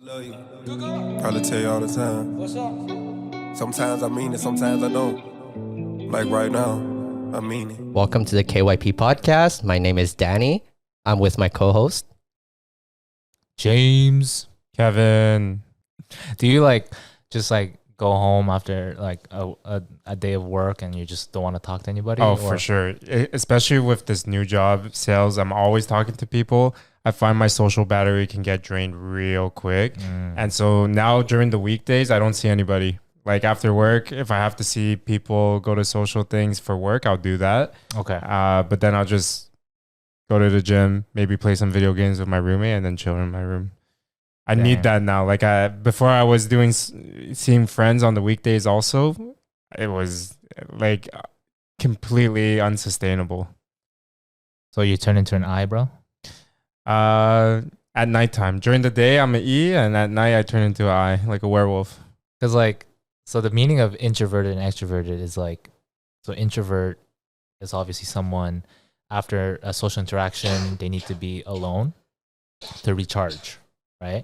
Love you. Probably tell you all the time. What's up? Sometimes I mean it, sometimes I don't. Like right now, I mean it. Welcome to the KYP podcast. My name is Dany. I'm with my co-host. James, Kevin. Do you just go home after a day of work and you just don't want to talk to anybody? Oh, for sure. Especially with this new job, sales, I'm always talking to people. I find my social battery can get drained real quick. And so now during the weekdays, I don't see anybody. Like after work, if I have to see people go to social things for work, I'll do that. Okay. But then I'll just go to the gym, maybe play some video games with my roommate and then chill in my room. I need that now. Before I was seeing friends on the weekdays also, it was completely unsustainable. So you turn into an I, bro? At nighttime. During the day, I'm an E, and at night, I turn into an I, like a werewolf. Because so the meaning of introverted and extroverted is so introvert is obviously someone after a social interaction, they need to be alone to recharge, right?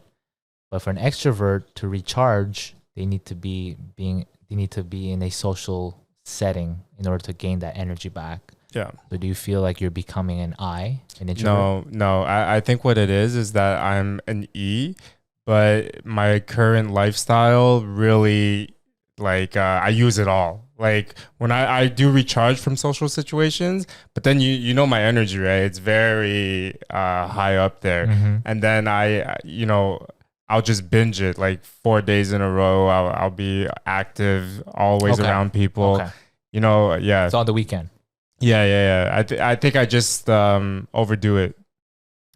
But for an extrovert to recharge, they need to be in a social setting in order to gain that energy back. Yeah. So do you feel like you're becoming an introvert? No. I think what it is that I'm an E, but my current lifestyle really, I use it all. Like when I do recharge from social situations, but then you know my energy, right? It's very high up there. Mm-hmm. And then I'll just binge it 4 days in a row. I'll be active, always around people. Okay. Yeah. So on the weekend. Yeah. I think I just overdo it.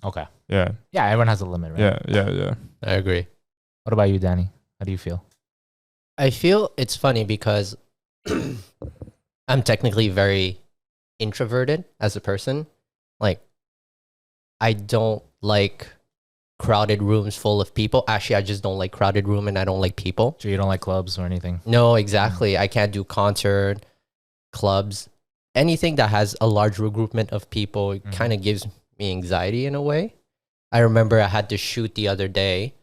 Okay. Yeah. Yeah, everyone has a limit, right? Yeah. I agree. What about you, Dany? How do you feel? I feel it's funny because I'm technically very introverted as a person. I don't like crowded rooms full of people. Actually, I just don't like crowded room and I don't like people. So you don't like clubs or anything? No, exactly. I can't do concert, clubs, anything that has a large regroupment of people. It kind of gives me anxiety in a way. I remember I had to shoot the other day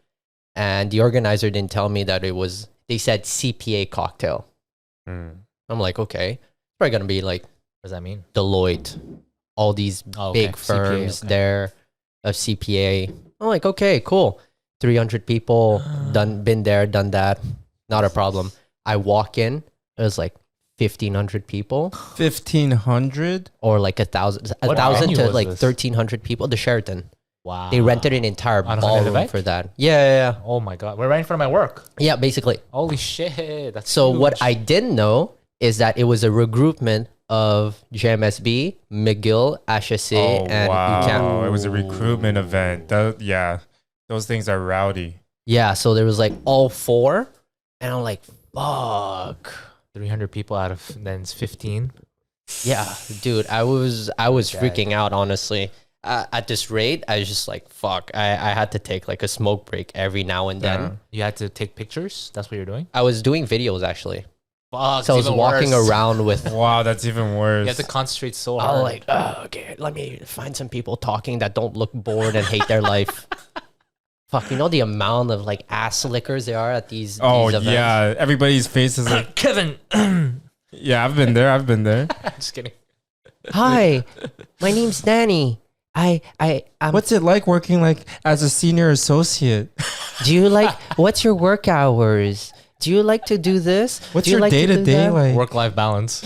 and the organizer didn't tell me that they said CPA cocktail. I'm like, okay, it's probably going to be What does that mean? Deloitte, all these big firms CPA, there of CPA. I'm like, okay, cool. 300 people, been there, done that. Not a problem. I walk in, it was 1,500 people. 1,500? Or 1,000 to venue was this? 1,300 people. The Sheraton. Wow. They rented an entire On ballroom Honolulu? for that. Yeah. Oh my God. We're right in front of my work. Yeah, basically. Holy shit. That's So huge. what I didn't know is that it was a regroupment of JMSB, McGill, HSC, and UQAM. It was a recruitment event. Those things are rowdy. Yeah, so there was all four, and I'm like, fuck. 300 people out of then it's 15. Yeah, dude, I was freaking out, honestly. At this rate, I was just like, fuck. I had to take a smoke break every now and then. Yeah. You had to take pictures? That's what you're doing? I was doing videos, actually. Fuck. So I was walking around with... Wow, that's even worse. You have to concentrate so I hard. was like, okay, let me find some people talking that don't look bored and hate their life. Fuck, you know the amount of ass lickers there are at these events? Yeah, everybody's face is like, Kevin. yeah, I've been there. Just kidding. Hi, my name's Dany. I'm What's it like working as a senior associate? Do you what's your work hours? Do you like to do this? What's Do you your like to do day-to-day that? like? Work-life balance.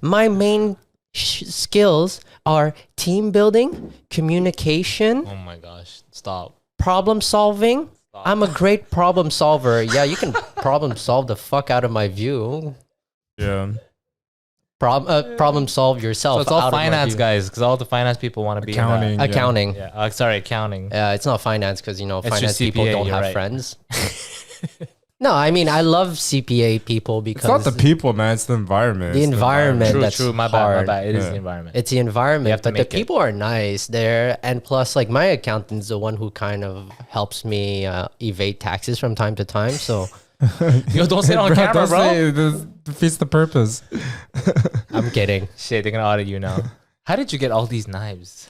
My main skills are team building, communication, Oh my gosh. Stop. problem solving. I'm a great problem solver. Yeah, you can problem solve the fuck out of my view. Yeah. Problem solve yourself. So it's all out of my finance view. guys because all the finance people want to be Accounting. in that. Accounting. Yeah. Sorry, accounting. It's not finance because finance just people CPA, don't you're have right. friends. No, I mean I love CPA people It's because not the people, man. It's the environment. The It's environment. True, that's true. My hard. bad. It is Yeah. the environment. It's the environment, have to but the make it. people are nice there, and plus, my accountant's the one who kind of helps me evade taxes from time to time. So Yo, don't say it on camera, Don't bro. say it. This defeats the purpose. I'm kidding. Shit, they're gonna audit you now. How did you get all these knives?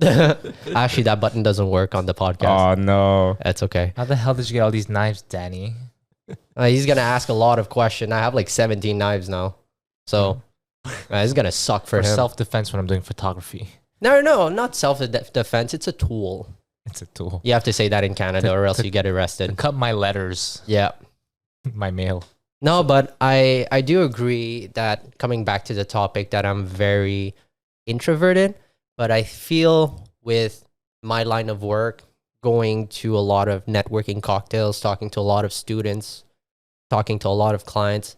Actually, that button doesn't work on the podcast. Oh no. That's okay. How the hell did you get all these knives, Dany? He's gonna ask a lot of questions. I have like 17 knives now, so it's gonna suck for For him. self-defense when I'm doing photography. No, not self-defense. It's a tool. It's a tool. You have to say that in Canada, or else you get To arrested. cut my letters, Yeah. my mail. No, but I do agree that coming back to the topic that I'm very introverted, but I feel with my line of work, going to a lot of networking cocktails, talking to a lot of students, talking to a lot of clients,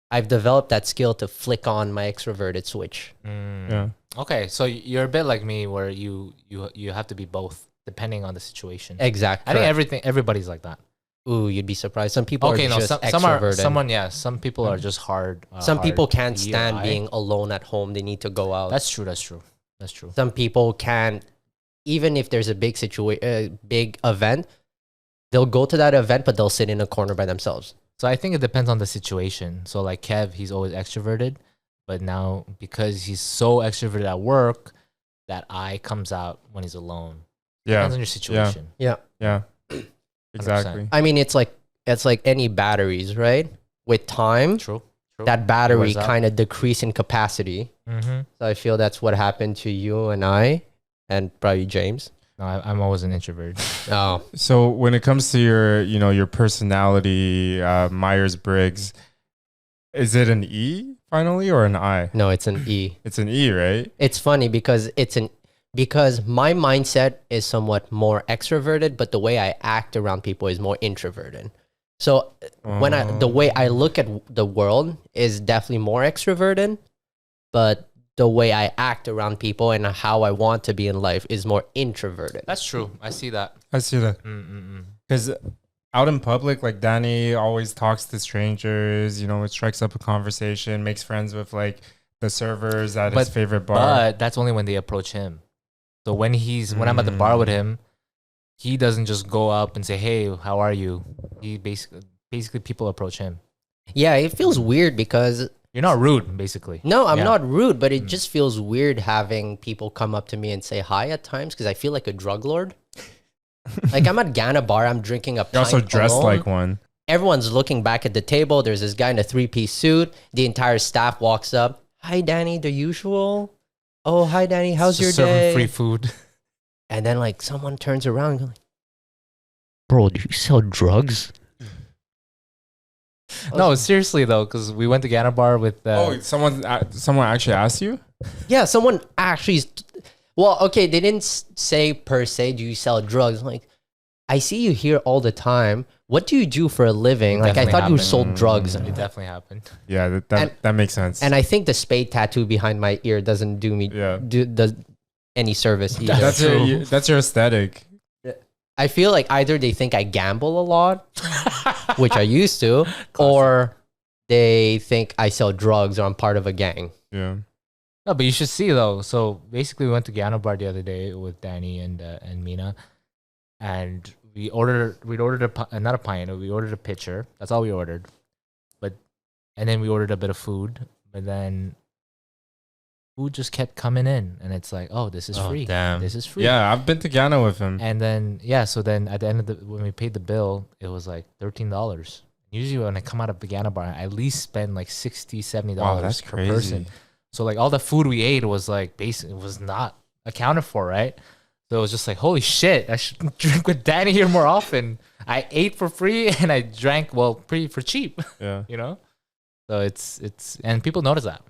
I've developed that skill to flick on my extroverted switch. Yeah. Okay, so you're a bit like me, where you have to be both depending on the situation. Exactly. I think everybody's like that. Ooh, you'd be surprised. Some people Okay, are no, just some extroverted. some people are just hard. Some people hard can't E or stand I. being alone at home. They need to go out. That's true. Some people can't, even if there's a big event, they'll go to that event, but they'll sit in a corner by themselves. So I think it depends on the situation. So like Kev, he's always extroverted, but now because he's so extroverted at work, that I comes out when he's alone. Depends Yeah. on your situation. Yeah. Yeah. Exactly. I mean, it's like any batteries, right? With time, True. that battery wears out. kind of decrease in capacity. Mm-hmm. So I feel that's what happened to you and I, and probably James. No, I'm always an introvert. Oh, So when it comes to your personality, Myers-Briggs, is it an E finally or an I? no, it's an E. It's an E, right? It's funny because because my mindset is somewhat more extroverted, but the way I act around people is more introverted. So the way I look at the world is definitely more extroverted, but the way I act around people and how I want to be in life is more introverted. That's true. I see that. I see that. Because out in public, like Dany always talks to strangers, it strikes up a conversation, makes friends with like the servers at his favorite bar. But that's only when they approach him. So when I'm at the bar with him, he doesn't just go up and say, "Hey, how are you?" He basically people approach him. Yeah, it feels weird because You're not rude, basically. no, I'm Yeah. not rude, but it just feels weird having people come up to me and say hi at times because I feel like a drug lord. Like I'm at Ghana bar, I'm drinking a You're also pint dressed alone. like one. Everyone's looking back at the table. There's this guy in a 3-piece suit. The entire staff walks up. Hi, Dany, the usual. Oh, hi, Dany. How's your Just serve him day? free food. And then like someone turns around and goes, bro, do you sell drugs? No, seriously though, because we went to Ghana bar with. Someone actually asked you? Yeah, someone actually. Well, okay, they didn't say per se, do you sell drugs? I'm like, I see you here all the time. What do you do for a living? Like, I Definitely thought you happened. sold drugs. It definitely happened. Yeah, that makes sense. And I think the spade tattoo behind my ear doesn't do me does any service either. That's your aesthetic. I feel like either they think I gamble a lot, which I used to, or they think I sell drugs or I'm part of a gang. Yeah. No, but you should see though. So basically, we went to Ghana bar the other day with Dany and Mina, and we ordered not a pint. We ordered a pitcher. That's all we ordered. And then we ordered a bit of food. But then food just kept coming in, and it's like, oh, this is free. Damn. This is free. Yeah, I've been to Ghana with him. And then so then at the end of when we paid the bill, it was like $13. Usually when I come out of the Ghana bar, I at least spend like $60, $70 Wow, that's per crazy. person. So like all the food we ate was like basically was not accounted for, right? So it was just like, holy shit, I should drink with Dany here more often. I ate for free and I drank for cheap. Yeah. So it's and people notice that.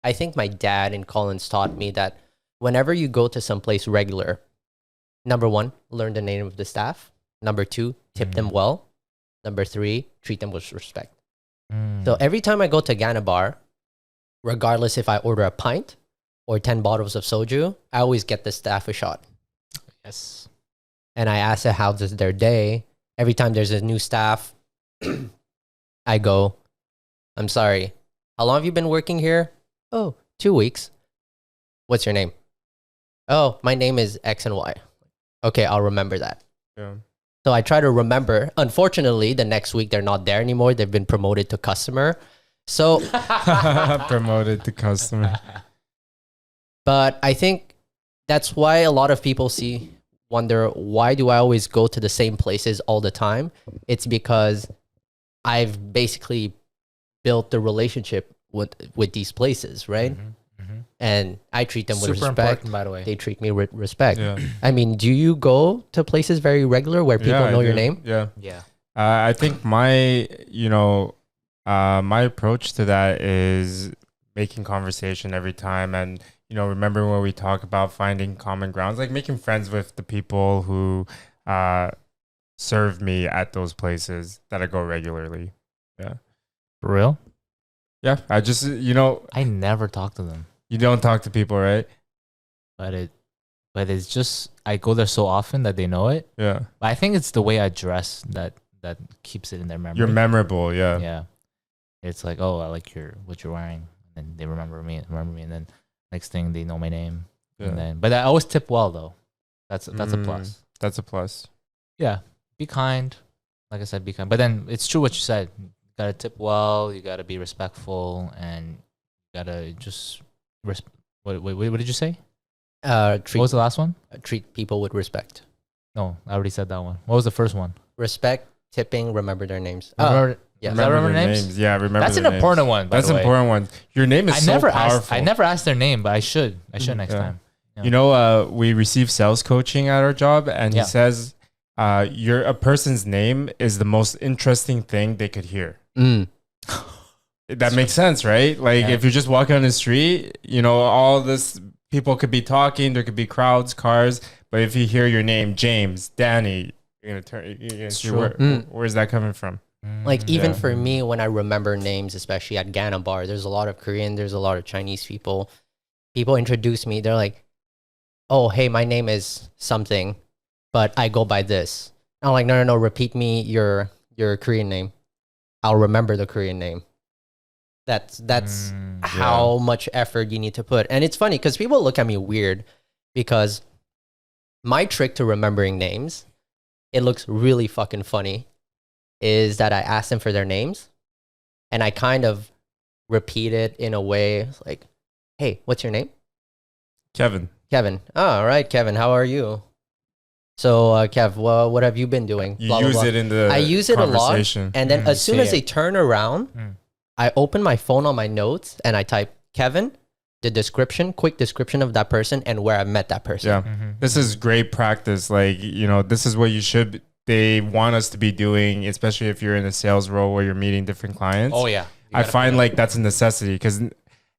I think my dad and Collins taught me that whenever you go to someplace regular, number 1, learn the name of the staff. Number 2, tip them well. Number 3, treat them with respect. So every time I go to Ghana bar, regardless if I order a pint or 10 bottles of soju, I always get the staff a shot. Yes. And I ask them how's their day. Every time there's a new staff, I go, I'm sorry, how long have you been working here? Oh, 2 weeks. What's your name? Oh, my name is X and Y. Okay, I'll remember that. Yeah. So I try to remember. Unfortunately, the next week they're not there anymore. They've been promoted to customer. So, Promoted to customer. but I think That's why a lot of people wonder, why do I always go to the same places all the time? It's because I've basically built the relationship with these places, right? And I treat them with Super respect. important, by the way. They treat me with respect. Yeah. I mean, do you go to places very regular where people Yeah, I know your do. name? Yeah. Yeah. I think my approach to that is making conversation every time, and remember when we talk about finding common grounds, like making friends with the people who serve me at those places that I go regularly. Yeah. For real? Yeah. I just I never talk to them. you don't talk to people, right? But it's just I go there so often that they know it. Yeah. But I think it's the way I dress that keeps it in their memory. You're memorable. Yeah. Yeah. It's like, oh, I like what you're wearing, and they remember me, and then next thing they know my name, and then but I always tip well though. That's a plus. That's a plus. Yeah, be kind. Like I said, be kind. But then it's true what you said. You gotta tip well. You gotta be respectful, and you gotta just what did you say? What was the last one? Treat people with respect. No, I already said that one. What was the first one? Respect, tipping, remember their names. Yeah, Remember their names? Yeah, remember. That's an their names. important one. By That's the an way. important one. Your name is so powerful. I never asked their name, but I should. I should next time. Yeah. We receive sales coaching at our job, and Yeah. he says, a person's name is the most interesting thing they could hear. That makes sense, right? Like if you're just walking on the street, all this people could be talking, there could be crowds, cars, but if you hear your name, James, Dany, you're gonna turn. Where's that coming from? Like even for me, when I remember names, especially at Ghana Bar, there's a lot of Korean, there's a lot of Chinese people. People introduce me. They're like, "Oh, hey, my name is something, but I go by this." I'm like, "No. Repeat me your Korean name. I'll remember the Korean name." That's how much effort you need to put. And it's funny because people look at me weird because my trick to remembering names, it looks really fucking funny, is that I ask them for their names and I kind of repeat it in a way like, "Hey, what's your name?" Kevin. Kevin. Oh, all right, Kevin. How are you? So, Kev, well, what have you been doing? You use it in the I use it a lot. conversation. And then as soon say as they it. turn around, I open my phone on my notes and I type Kevin, the description, quick description of that person and where I met that person. Yeah. This is great practice. Like, this is what they want us to be doing, especially if you're in a sales role where you're meeting different clients. Oh yeah. I find like that's a necessity because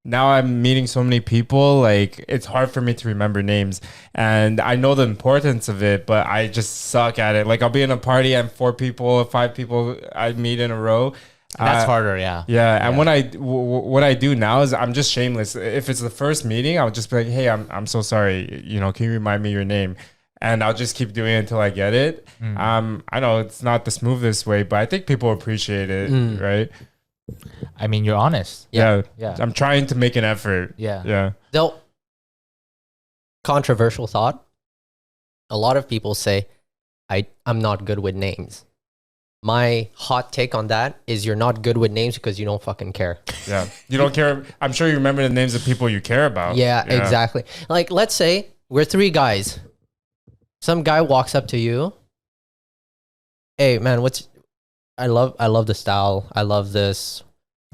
now I'm meeting so many people, like it's hard for me to remember names, and I know the importance of it, but I just suck at it. Like I'll be in a party and 4 people, 5 people I meet in a row. That's harder, yeah. Yeah, and what I do now is I'm just shameless. If it's the first meeting, I'll just be like, "Hey, I'm so sorry. Can you remind me your name?" And I'll just keep doing it until I get it. I know it's not the smoothest way, but I think people appreciate it, right? I mean, you're honest. Yeah. Yeah. I'm trying to make an effort. Yeah. Yeah. Though, controversial thought, a lot of people say, I'm not good with names. My hot take on that is you're not good with names because you don't fucking care. Yeah. You don't care. I'm sure you remember the names of people you care about. Yeah, exactly. Like, let's say we're 3 guys. Some guy walks up to you. Hey, man, I love the style. I love this.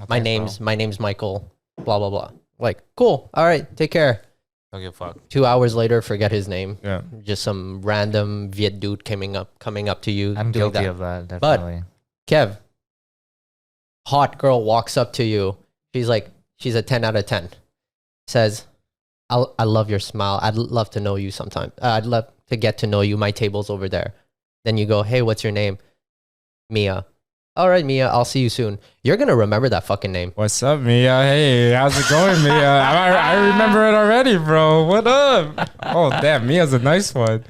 My name's Michael. Blah, blah, blah. Like, cool. All right. Take care. Don't give a fuck. 2 hours later, forget his name. Yeah. Just some random Viet dude coming up to you. I'm doing guilty that. of that, definitely. Kev, hot girl walks up to you. She's a 10 out of 10. Says, I love your smile. I'd love to know you sometime. I'd love to get to know you. My table's over there. Then you go, hey, what's your name? Mia. All right, Mia, I'll see you soon. You're going to remember that fucking name. What's up, Mia? Hey, how's it going, Mia? I remember it already, bro. What up? Oh, damn, Mia's a nice one.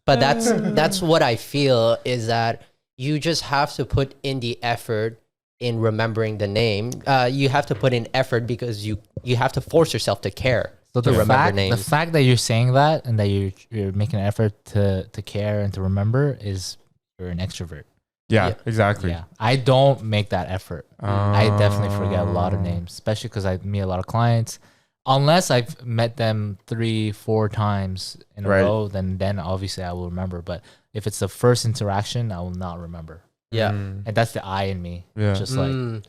But that's what I feel is that you just have to put in the effort in remembering the name. You have to put in effort because you have to force yourself to care. So to remember names. The fact that you're saying that and that you're making an effort to care and to remember is you're an extrovert. Yeah, exactly. Yeah, I don't make that effort. I definitely forget a lot of names, especially because I meet a lot of clients. unless I've met them 3-4 times in a Right. row, then obviously I will remember. But if it's the first interaction, I will not remember. Yeah. Mm. And that's the I in me. Yeah. Just like Mm.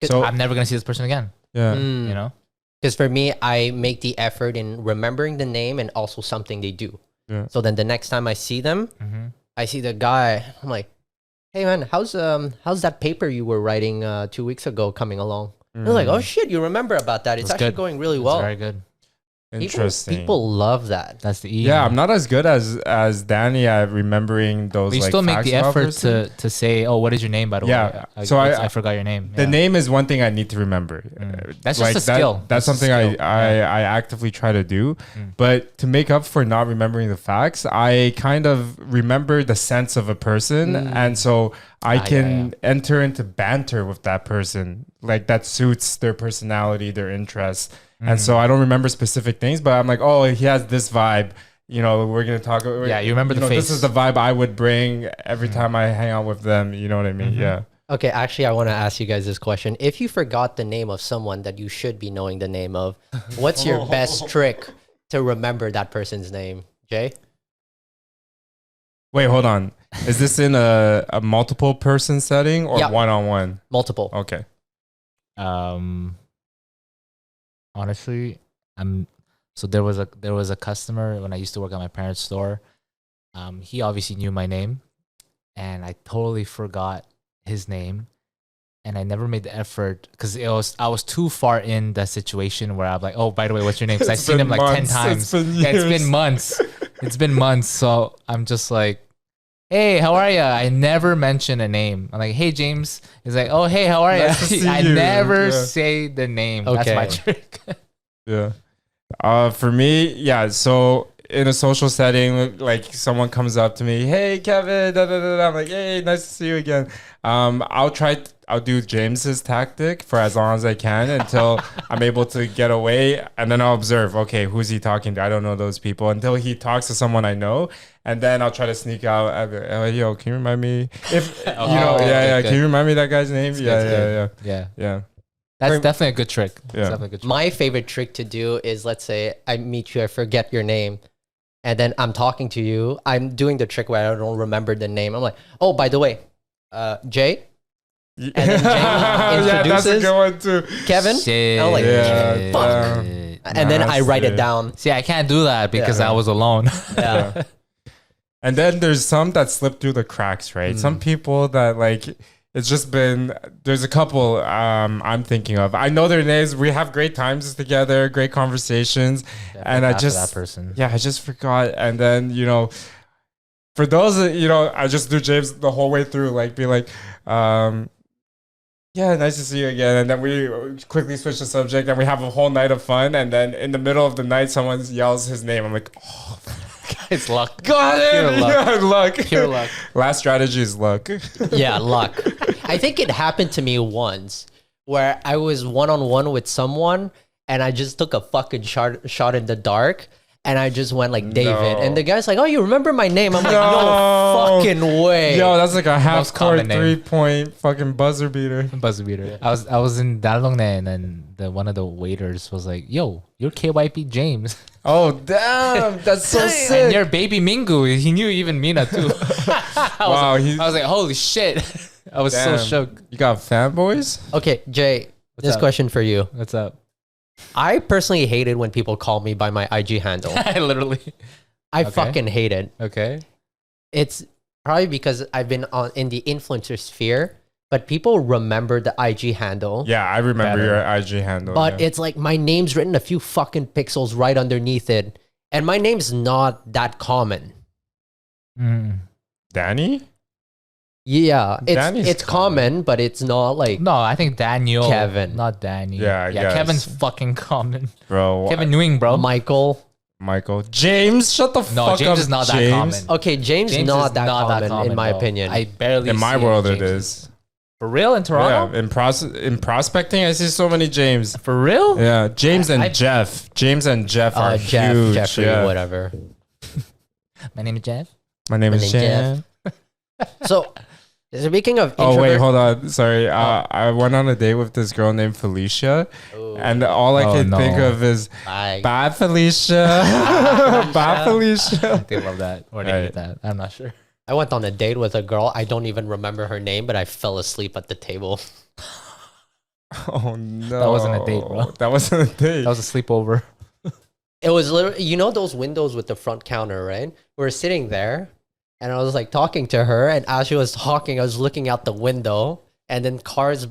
So I'm never gonna see this person again. yeah. Mm. You know? Because for me, I make the effort in remembering the name and also something they do. Yeah. So then the next time I see them, Mm-hmm. I see the guy. I'm like, "Hey man, how's that paper you were writing 2 weeks ago coming along?" They're like, "Oh shit, you remember about that? It's That's actually good. going really It's well." very good. Interesting. People love that. That's the E. Yeah, man. I'm not as good as Dany at remembering those. But you like, still make facts the about effort person. to say, "Oh, what is your name?" By the Yeah, way, so I forgot your name. The Yeah. name is one thing I need to remember. That's just a skill. That's That's a something skill. I actively try to do. But to make up for not remembering the facts, I kind of remember the sense of a person, and so I can enter into banter with that person, like that suits their personality, their interests. And so I don't remember specific things, but I'm like, oh, he has this vibe. You know, we're gonna talk. Yeah, you remember the This face. is the vibe I would bring every time I hang out with them. You know what I mean? Yeah. Okay, actually, I want to ask you guys this question. If you forgot the name of someone that you should be knowing the name of, what's your best trick to remember that person's name, Jay? Wait, hold on. Is this in a multiple person setting or Yeah. one-on-one? Multiple. Okay. Honestly, so there was a customer when I used to work at my parents' store. He obviously knew my name, and I totally forgot his name, and I never made the effort because I was too far in that situation where I'm like, oh, by the way, what's your name? Because I've It's seen him been like 10 months. times. It's been Yeah, it's years. been months. It's been months. So I'm just like, hey, how are you? I never mention a name. I'm like, hey, James. He's like, oh, hey, how are Nice to you? see I you. never Yeah. say the name. That's Okay. my trick. Yeah. For me, yeah. So in a social setting, like someone comes up to me, hey, Kevin, da, da, da, da. I'm like, hey, nice to see you again. I'll do James's tactic for as long as I can until I'm able to get away. And then I'll observe, okay, who's he talking to? I don't know those people until he talks to someone I know. And then I'll try to sneak out. I'll be like, oh, yo, can you remind me? If, good. Can you remind me that guy's name? Yeah. Yeah. That's Bring- definitely a good trick. Yeah. That's definitely a good trick. My favorite trick to do is, let's say I meet you, I forget your name, and then I'm talking to you. I'm doing the trick where I don't remember the name. I'm like, oh, by the way, Jay. And then James Yeah, that's a introduces good one too. Kevin. Shit. I'm like, Yeah, fuck. yeah. And then I write it Nasty. down. See, I can't do that because Yeah. I was alone. Yeah. And then there's some that slip through the cracks, right? Some people that like it's just been there's a couple I'm thinking of. I know their names. We have great times together, great conversations. And I After just that person. yeah, I just forgot. And then, for those that, I just do James the whole way through, like be like, yeah, nice to see you again. And then we quickly switch the subject and we have a whole night of fun. And then in the middle of the night, someone yells his name. I'm like, oh, It's luck. got it. Pure luck. Yeah, luck. Pure luck. Last strategy is luck. Yeah, luck. I think it happened to me once where I was one-on-one with someone and I just took a fucking shot in the dark and I just went like David. No. And the guy's like, oh, you remember my name? I'm like, no No. fucking way. Yo, that's like a half court common name. 3-point fucking buzzer beater. Buzzer beater. I was in Dalongne and then one of the waiters was like, yo, you're KYP James. Oh, damn. That's so And sick. you're Baby Mingu. He knew even Mina too. Wow. I was like, holy shit. I was so Damn. shook. You got fanboys? Okay, Jay, this up? question for you. What's up? I personally hate it when people call me by my IG handle. I literally. I Okay. fucking hate it. Okay. It's probably because I've been in the influencer sphere, but people remember the IG handle. Yeah, I remember Better. your IG handle. But yeah. it's like my name's written a few fucking pixels right underneath it. And my name's not that common. Dany? Yeah, Danny's it's common, but it's not like No, I think Daniel. Kevin. Not Danny. Yeah, I guess. Kevin's fucking common. Bro. Kevin Nguyen, bro. Michael. Michael. James? Shut the No, fuck up. James is not that James. common. Okay, James James not is that not common, that common, in my bro. opinion. I barely In my see world, it James. is. For real in Toronto? Yeah, in prospecting, I see so many James. For real? Yeah, James and I- Jeff. James and Jeff are Jeff, huge. Jeffrey, yeah. whatever. My name is Jeff. My name My is name is Jeff. So Speaking of Oh wait, introvert- hold on. Sorry, I went on a date with this girl named Felicia, Ooh. and all I Oh, could think no. of is Bye. "Bye, Felicia." Bye, Felicia. They love that or they Right. hate that. I'm not sure. I went on a date with a girl. I don't even remember her name, but I fell asleep at the table. Oh no, That wasn't a date, bro. That wasn't a date. That was a sleepover. It was literally, you know, those windows with the front counter, right? We were sitting there, and I was like talking to her, and as she was talking, I was looking out the window, and then cars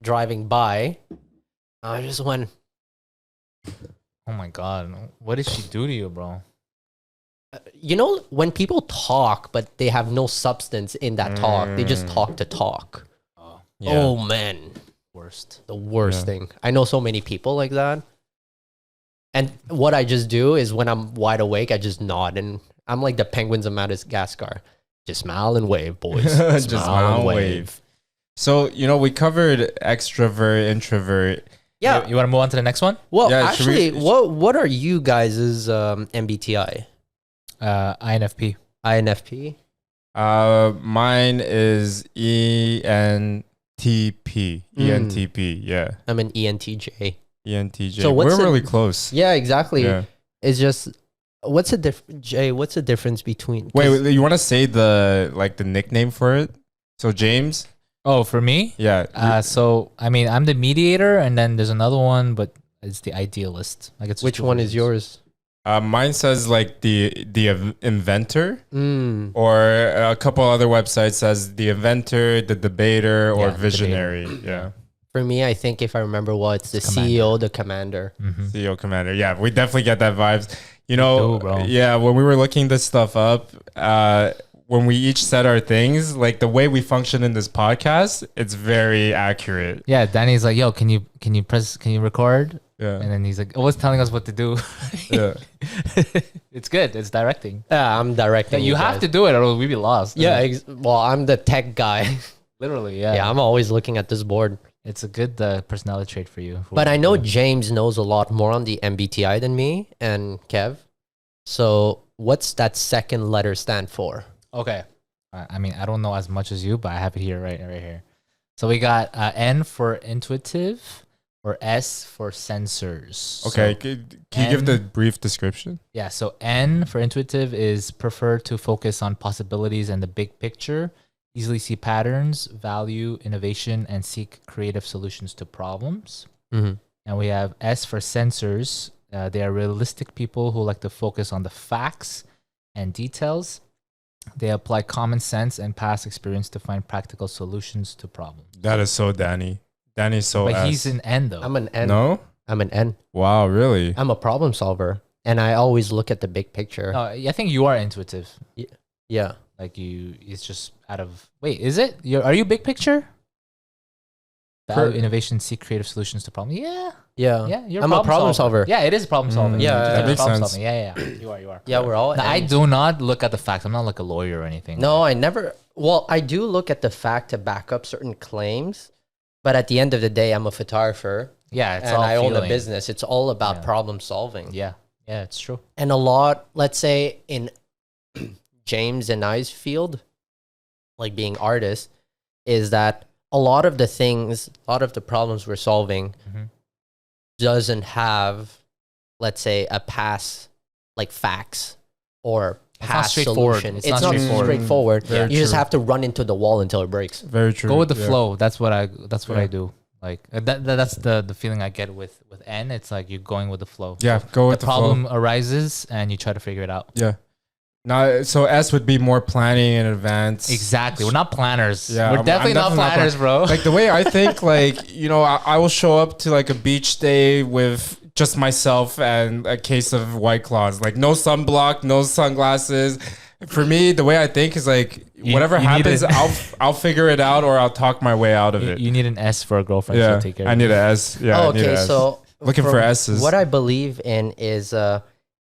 driving by. I just went, Oh my god, what did she do to you, bro? you know, when people talk, but they have no substance in that talk, they just talk to talk. Oh, Yeah. Oh man, worst. the worst Yeah. thing. I know so many people like that. And what I just do is when I'm wide awake, I just nod, and I'm like the penguins of Madagascar. Just smile and wave, boys. Just smile and wave. So we covered extrovert, introvert. Yeah. You want to move on to the next one? Well, Yeah, should actually, we- what are you guys' MBTI? INFP. INFP? Mine is ENTP. ENTP. Yeah, I'm an ENTJ. ENTJ. So what's We're the- really close. Yeah, exactly. Yeah. It's just what's the Jay? What's the difference between? Wait, you want to say the nickname for it? So James. Oh, for me? Yeah. So I mean, I'm the mediator, and then there's another one, but it's the idealist. Like it's just Which two one is versions. yours? Mine says like the inventor, Mm. or a couple other websites says the inventor, the debater, or Yeah, the visionary. Yeah. For me, I think if I remember well, it's the Commander. CEO, the commander. Mhm. CEO commander. Yeah, we definitely get that vibes. You know, do, bro. yeah, when we were looking this stuff up, when we each said our things, like the way we function in this podcast, it's very accurate. Yeah, Danny's like, "Yo, can you record?" Yeah. And then he's like, always telling us what to do. Yeah. It's good. It's directing. Yeah, I'm directing. You have to do it, or we'd be lost. Yeah. Well, I'm the tech guy. literally. Yeah, Yeah, I'm always looking at this board. It's a good personality trait for you. But I know James knows a lot more on the MBTI than me and Kev. So what's that second letter stand for? Okay. I mean, I don't know as much as you, but I have it here, right here. So we got N for intuitive, or S for sensors. Okay. So, Can you give the brief description? yeah. So N for intuitive is prefer to focus on possibilities and the big picture, easily see patterns, value innovation, and seek creative solutions to problems. Mm-hmm. And we have S for sensors. They are realistic people who like to focus on the facts and details. They apply common sense and past experience to find practical solutions to problems. That is so Dany. Dany's so But S. he's an N though. I'm an N. No? I'm an N. Wow, really? I'm a problem solver, and I always look at the big picture. No, I think you are intuitive. Yeah. Like it's just out of wait, is it? Are you big picture? Value, innovation, seek creative solutions to problems. Yeah, Yeah. you're I'm a problem solver. Yeah, it is problem solving. Yeah, It's that makes problem sense. solving. Yeah, you are. Yeah, we're all Now, I Ns. do not look at the facts. I'm not like a lawyer or anything. No, I never. Well, I do look at the fact to back up certain claims, but at the end of the day, I'm a photographer Yeah, it's and all I own a feeling. business. It's all about Yeah. problem solving. Yeah, it's true. And a lot, let's say in James and I's field, like being artists, is that a lot of the things, a lot of the problems we're solving Mhm. doesn't have, let's say, a pass, like facts or It's not past straightforward. solution. It's It's not not straightforward. straightforward. Very You just true. have to run into the wall until it breaks. Very true. Go with the Yeah. flow. That's what I Yeah. do. Like that's the feeling I get with N. It's like you're going with the flow. Yeah, go with The the problem flow. arises and you try to figure it out. Yeah. Now, so S would be more planning in advance. Exactly. We're not planners. Yeah, We're I'm definitely not definitely not planners, bro. Like the way I think, like, I will show up to like a beach day with just myself and a case of White Claws. Like no sunblock, no sunglasses. For me, the way I think is like whatever you need happens, it. I'll figure it out or I'll talk my way out of it. You need an S for a girlfriend. Yeah, To take care I of need you. an S. Yeah, I need an Okay, S. so Looking for from S's. What I believe in is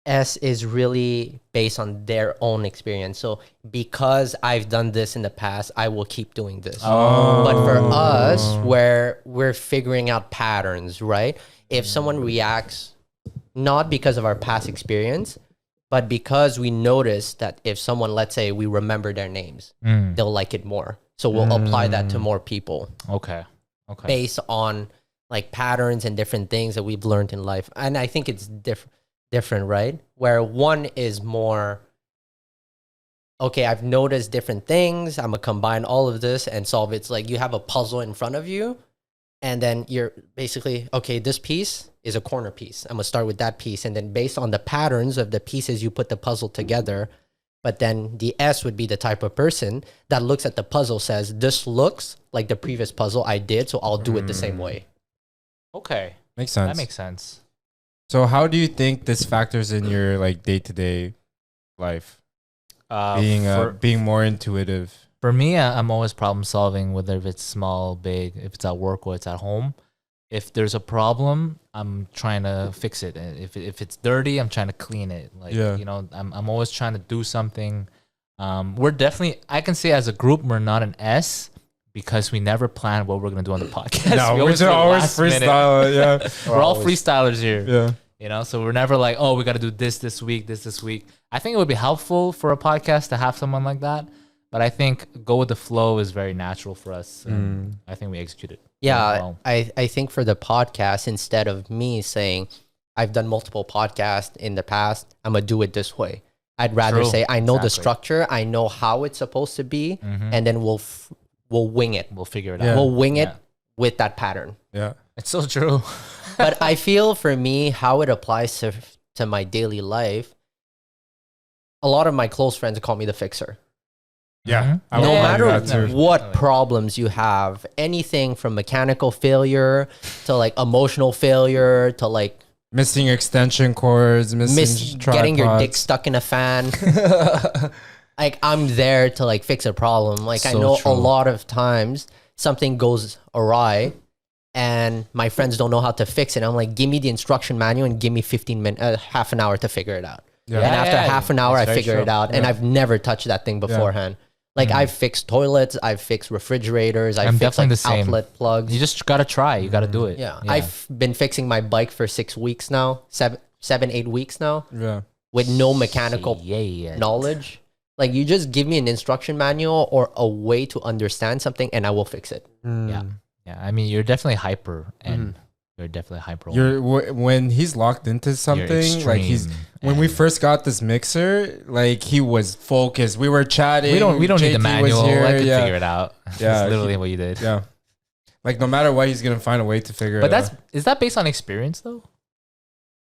S is really based on their own experience. So because I've done this in the past, I will keep doing this. Oh. But for us, where we're figuring out patterns, right? If someone reacts not because of our past experience, but because we notice that if someone, let's say we remember their names, they'll like it more. So we'll apply that to more people Okay. based on like patterns and different things that we've learned in life. And I think it's different, right? Where one is more, okay, I've noticed different things. I'm going to combine all of this and solve it. It's like you have a puzzle in front of you. And then you're basically, okay, this piece is a corner piece. I'm going to start with that piece. And then based on the patterns of the pieces, you put the puzzle together. But then the S would be the type of person that looks at the puzzle, says, this looks like the previous puzzle I did, so I'll do it the same way. Okay. Makes sense. That makes sense. So how do you think this factors in your like day-to-day life? Being more intuitive. For me, I'm always problem solving, whether if it's small, big, if it's at work or it's at home. If there's a problem, I'm trying to fix it. If it's dirty, I'm trying to clean it. Like, you know, I'm always trying to do something. We're definitely, I can say as a group, we're not an S because we never plan what we're going to do on the podcast. No, we we're just always freestyle. Yeah. We're all freestylers here. Yeah. You know, so we're never like, oh, we got to do this week, this week. I think it would be helpful for a podcast to have someone like that. But I think go with the flow is very natural for us. And I think we execute it. Yeah, well. I think for the podcast, instead of me saying, I've done multiple podcasts in the past, I'm going to do it this way. I'd rather say, I know the structure, I know how it's supposed to be, and then we'll wing it. We'll figure it Yeah. out. We'll wing it with that pattern. Yeah. It's so true. But I feel for me, how it applies to my daily life, a lot of my close friends call me the fixer. Yeah. I No will argue matter that too. what problems you have, anything from mechanical failure to like emotional failure to like Missing extension cords, missing getting your dick tripods. stuck in a fan. Like I'm there to like fix a problem. Like I So know true. a lot of times something goes awry and my friends don't know how to fix it. I'm like, give me the instruction manual and give me 15 minutes, half an hour to figure it out. Yeah. And after half an hour, I That's very figure true. it out. And I've never touched that thing beforehand. Like I've fixed toilets, I've fixed refrigerators, I've I'm fixed definitely like the same. outlet plugs. You just got to try. You got to do it. Yeah. I've been fixing my bike for 6 weeks now, 8 weeks now, Yeah. with no mechanical Yeah. knowledge. Like you just give me an instruction manual or a way to understand something and I will fix it. Yeah. Yeah. I mean, you're definitely hyper and you're definitely hyper. When he's locked into something, like when we first got this mixer, like he was focused. We were chatting. we don't need the JT was manual. here, I could yeah. figure it out. Yeah, That's literally what you did. Yeah. Like no matter what, he's gonna find a way to figure But it out. is that based on experience though?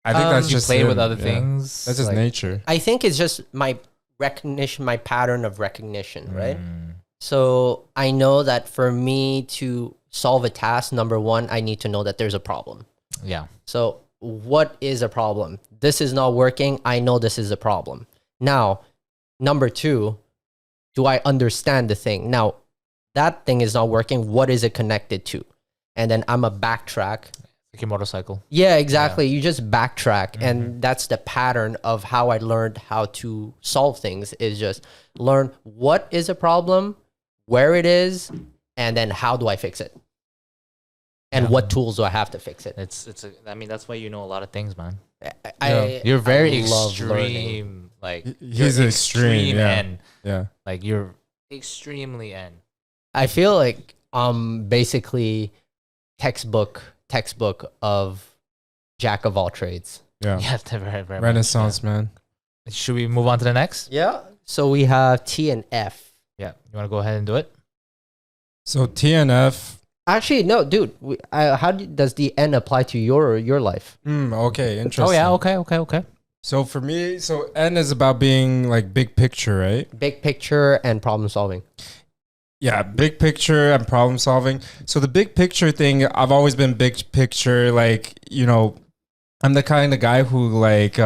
I think that's You just play with him, other yeah. things. That's just like- nature. I think it's just my recognition, my pattern of recognition, right? Mm. So I know that for me to solve a task, number one, I need to know that there's a problem. Yeah. So what is a problem? This is not working. I know this is a problem. Now, number two, do I understand the thing? Now, that thing is not working. What is it connected to? And then I'm a backtrack. Like your motorcycle. Yeah, exactly. You just backtrack. And that's the pattern of how I learned how to solve things, is just learn what is a problem, where it is, and then how do I fix it? And what tools do I have to fix it? I mean, that's why you know a lot of things, man. I You're very love learning. extreme. Like He's you're extreme, yeah. N. Yeah. Like you're extremely N. I feel like basically textbook of jack of all trades. Yeah. Yeah, very, very much, Renaissance man. yeah. Should we move on to the next? Yeah. So we have T and F. Yeah. You want to go ahead and do it? So TNF. Actually, no, dude. How does the N apply to your life? Okay, interesting. Oh yeah. Okay. So for me, so N is about being like big picture, right? Big picture and problem solving. Yeah, big picture and problem solving. So the big picture thing, I've always been big picture. Like, you know, I'm the kind of guy who like,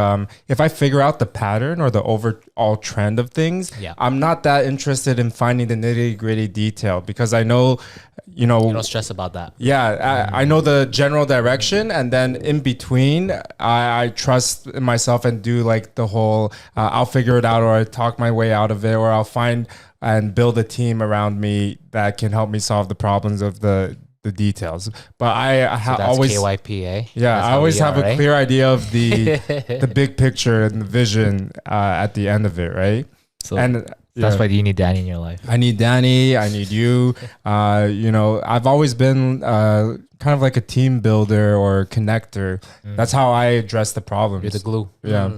if I figure out the pattern or the overall trend of things, I'm not that interested in finding the nitty gritty detail because I know, you don't stress about that. Yeah, I know the general direction, and then in between, I trust in myself and do like the whole, I'll figure it out, or I talk my way out of it, or I'll find and build a team around me that can help me solve the problems of the details. But That's always KYP, eh? yeah, That's I how always we have are, a eh? clear idea of the big picture and the vision at the end of it, right? So And that's yeah. why you need Dany in your life. I need Dany. I need you. You know, I've always been kind of like a team builder or connector. That's how I address the problems. You're the glue. Yeah.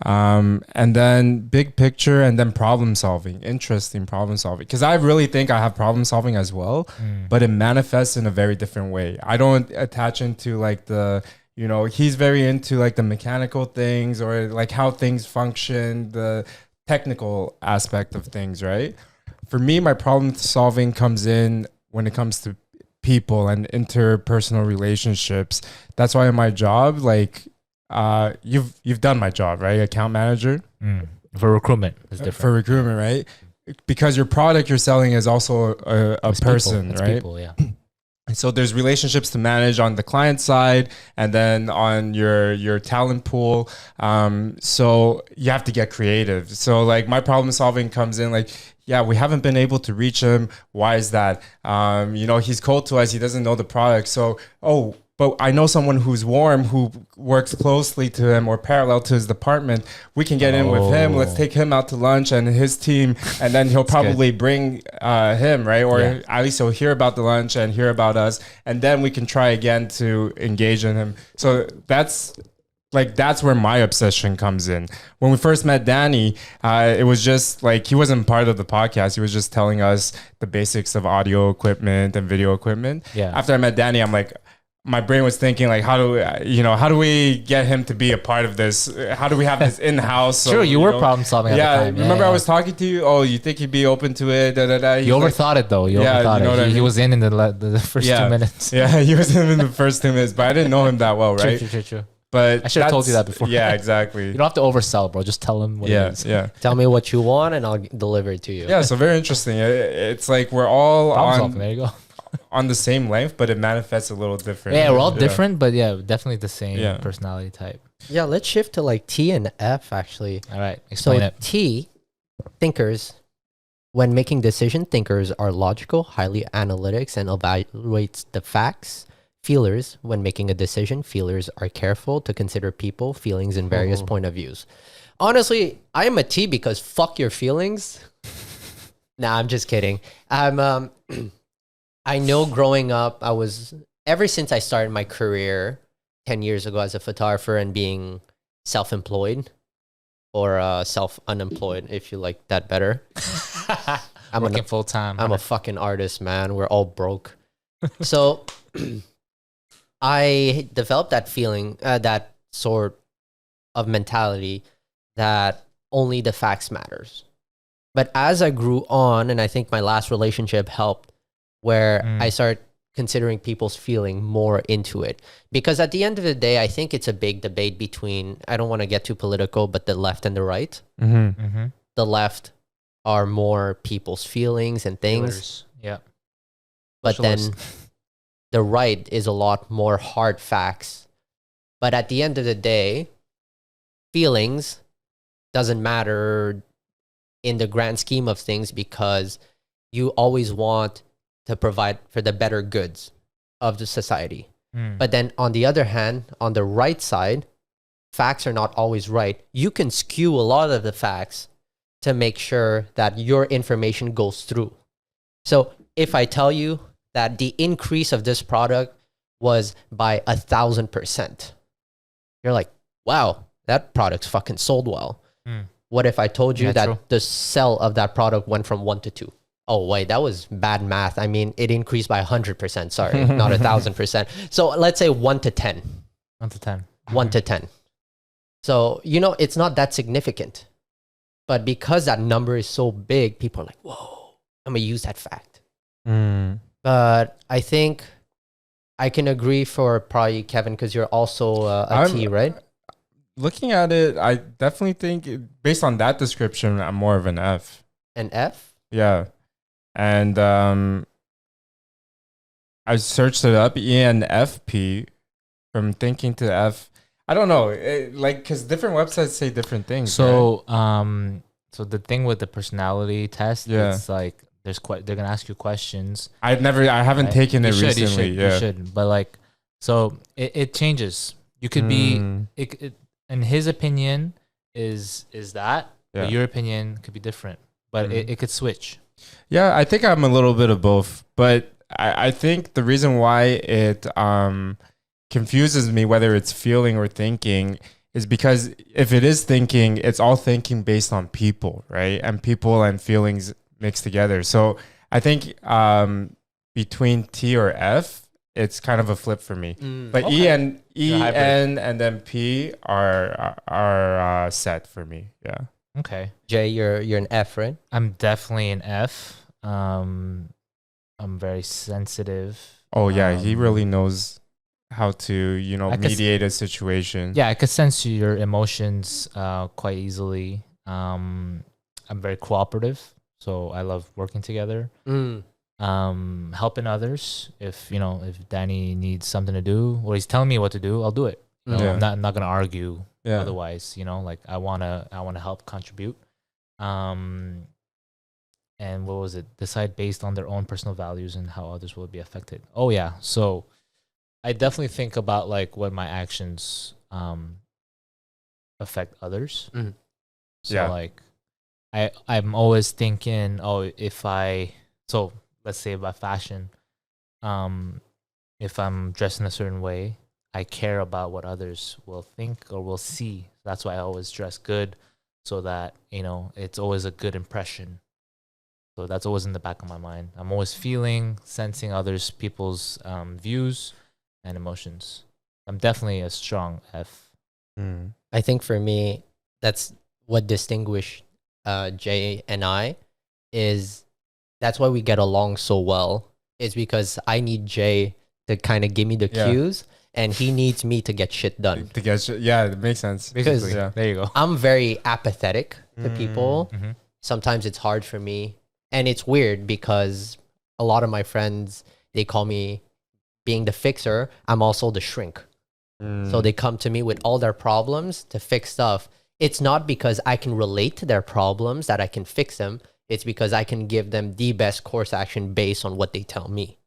And then big picture and then problem solving, interesting problem solving. Because I really think I have problem solving as well, but it manifests in a very different way. I don't attach into like the, you know, he's very into like the mechanical things or like how things function, the technical aspect of things, right? For me, my problem solving comes in when it comes to people and interpersonal relationships. That's why in my job, like, you've done my job, right? Account manager For recruitment, it's different. for recruitment, right? Because your product you're selling is also a It's person, people. It's right? people, yeah. And so there's relationships to manage on the client side and then on your talent pool. So you have to get creative. So like my problem solving comes in like, yeah, we haven't been able to reach him. Why is that? You know, he's cold to us. He doesn't know the product. So, but I know someone who's warm, who works closely to him or parallel to his department. We can get in with him. Let's take him out to lunch and his team, and then he'll probably bring him, right? Or at least he'll hear about the lunch and hear about us, and then we can try again to engage in him. So that's where my obsession comes in. When we first met Dany, it was just like he wasn't part of the podcast. He was just telling us the basics of audio equipment and video equipment. Yeah. After I met Dany, I'm like, my brain was thinking like, how do we get him to be a part of this? How do we have this in-house? Sure, you were problem solving at the time. Remember I was talking to you? Oh, you think he'd be open to it? You overthought it though. You overthought it. He was in the first 2 minutes. Yeah, he was in the first 2 minutes, but I didn't know him that well, right? True. But I should have told you that before. Yeah, exactly. You don't have to oversell, bro. Just tell him what it is. Yeah. Tell me what you want and I'll deliver it to you. Yeah, so very interesting. It's like we're all Problem solving. There you go. on the same length, but it manifests a little different. Yeah, we're all different, but yeah, definitely the same Yeah. personality type. Yeah, let's shift to like T and F actually. All right, explain So it. T, thinkers, when making decision, thinkers are logical, highly analytics, and evaluates the facts. Feelers, when making a decision, feelers are careful to consider people, feelings, and various point of views. Honestly, I am a T because fuck your feelings. Nah, I'm just kidding. I know growing up, ever since I started my career 10 years ago as a photographer and being self-employed or self-unemployed, if you like that better. I'm working full time. I'm a fucking artist, man. We're all broke. So I developed that feeling, that sort of mentality that only the facts matters. But as I grew on, and I think my last relationship helped, where I started considering people's feeling more into it. Because at the end of the day, I think it's a big debate between, I don't want to get too political, but the left and the right. The left are more people's feelings and things. Feelers. Yeah. But then Socialist. the right is a lot more hard facts. But at the end of the day, feelings doesn't matter in the grand scheme of things because you always want to provide for the better goods of the society. But then on the other hand, on the right side, facts are not always right. You can skew a lot of the facts to make sure that your information goes through. So if I tell you that the increase of this product was by 1,000%, you're like, wow, that product's fucking sold well. What if I told you that the sell of that product went from 1 to 2? Oh, wait, that was bad math. I mean, it increased by 100%. Sorry, not 1,000%. So let's say 1 to 10. 1 to 10. 1 to 10. So, it's not that significant. But because that number is so big, people are like, whoa, I'm going to use that fact. But I think I can agree for probably Kevin because you're also a T, right? Looking at it, I definitely think based on that description, I'm more of an F. An F? Yeah. And I searched it up, ENFP, from thinking to F. I don't know, because different websites say different things. So, so the thing with the personality test, Yeah. it's like they're gonna ask you questions. I haven't taken it recently. You should, but like, so it changes. You could be, in his opinion, is that Yeah. But your opinion could be different, but it could switch. Yeah, I think I'm a little bit of both, but I think the reason why it confuses me whether it's feeling or thinking is because if it is thinking, it's all thinking based on people, right? And people and feelings mixed together. So I think between T or F, it's kind of a flip for me. But Okay. E, hybrid. N, and then P are set for me. Yeah. Okay. Jay, you're an F, right? I'm definitely an F. I'm very sensitive. Oh yeah, he Um, really knows how to, I could s- mediate a situation. Yeah, I could sense your emotions quite easily. I'm very cooperative, so I love working together. Helping others. If Dany needs something to do, or he's telling me what to do, I'll do it. Yeah. I'm not gonna argue. Yeah. Otherwise, like I wanna help contribute. And what was it? Decide based on their own personal values and how others will be affected. Oh yeah, so I definitely think about like what my actions affect others. Mhm. So Yeah. like I'm always thinking, so let's say about fashion, if I'm dressed in a certain way, I care about what others will think or will see. That's why I always dress good, so that it's always a good impression. So that's always in the back of my mind. I'm always sensing people's views and emotions. I'm definitely a strong F. Mm. I think for me, that's what distinguished Jay and I is that's why we get along so well is because I need Jay to kind of give me the Yeah. cues and he needs me to get shit done. To get yeah, it makes sense. Because- Basically, yeah. There you go. I'm very apathetic to people. Mm-hmm. Sometimes it's hard for me. And it's weird because a lot of my friends, they call me being the fixer. I'm also the shrink. So they come to me with all their problems to fix stuff. It's not because I can relate to their problems that I can fix them. It's because I can give them the best course action based on what they tell me.